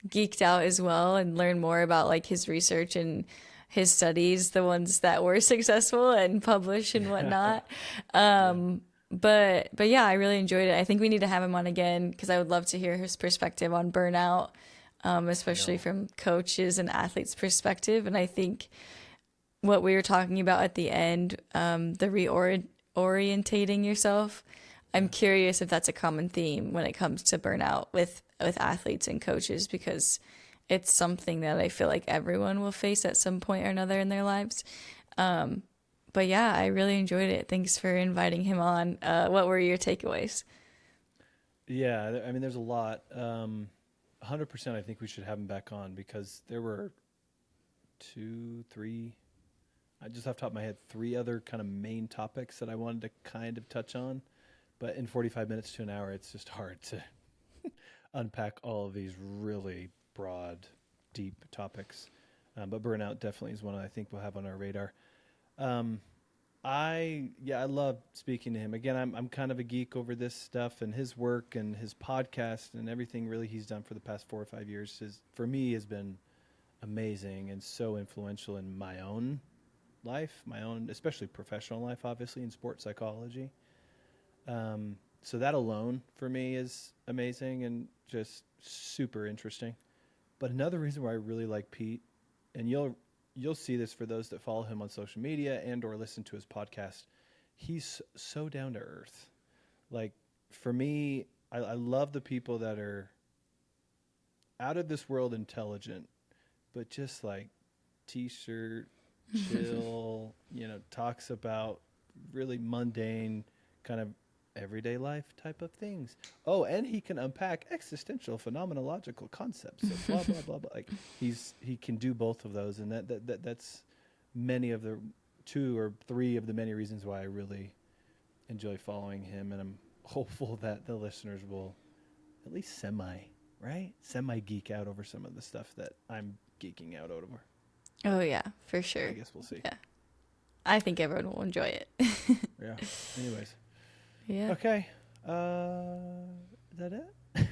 S3: geeked out as well and learned more about like his research and his studies, the ones that were successful and published and whatnot. But yeah, I really enjoyed it. I think we need to have him on again because I would love to hear his perspective on burnout, especially from coaches and athletes' perspective. And I think what we were talking about at the end, the reorientating yourself. I'm curious if that's a common theme when it comes to burnout with athletes and coaches because it's something that I feel like everyone will face at some point or another in their lives. But yeah, I really enjoyed it. Thanks for inviting him on. What were your takeaways?
S4: Yeah, I mean, there's a lot. 100%, I think we should have him back on because there were 2, 3. I just off the top of my head, 3 other kind of main topics that I wanted to kind of touch on. But in 45 minutes to an hour, it's just hard to unpack all of these really broad, deep topics. But burnout definitely is one I think we'll have on our radar. I love speaking to him. Again, I'm kind of a geek over this stuff, and his work and his podcast and everything really he's done for the past 4 or 5 years for me has been amazing and so influential in my own life, my own, especially professional life, obviously in sports psychology. So that alone for me is amazing and just super interesting. But another reason why I really like Pete, and you'll see this for those that follow him on social media and or listen to his podcast, he's so down to earth. Like for me, I love the people that are out of this world intelligent, but just like t-shirt, chill, talks about really mundane kind of everyday life type of things. Oh, and he can unpack existential phenomenological concepts. So blah blah blah blah. Like he can do both of those, and that's many of the 2 or 3 of the many reasons why I really enjoy following him, and I'm hopeful that the listeners will at least semi geek out over some of the stuff that I'm geeking out over.
S3: Oh yeah, for sure.
S4: I guess we'll see.
S3: Yeah, I think everyone will enjoy it.
S4: Yeah. Anyways.
S3: Yeah.
S4: Okay. Is that it?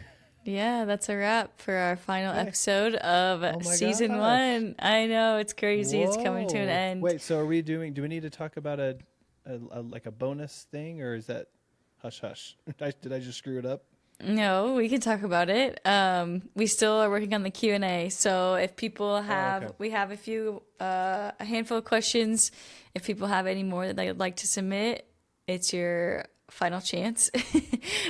S3: Yeah, that's a wrap for our final
S4: Okay.
S3: episode of season
S4: gosh.
S3: 1. I know, it's crazy. It's coming to an
S4: Whoa.
S3: end.
S4: Wait, so do we need to talk about a like a bonus thing, or is that hush hush? Did I just screw it up?
S3: No, we can talk about it. We still are working on the Q&A. So if people have,
S4: okay.
S3: we have a handful of questions. If people have any more that they'd like to submit, it's your final chance.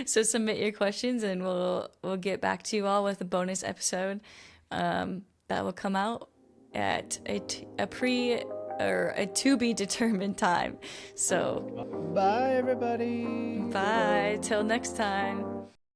S3: So submit your questions and we'll get back to you all with a bonus episode that will come out at a to be determined time. So
S4: Bye everybody.
S3: bye till next time.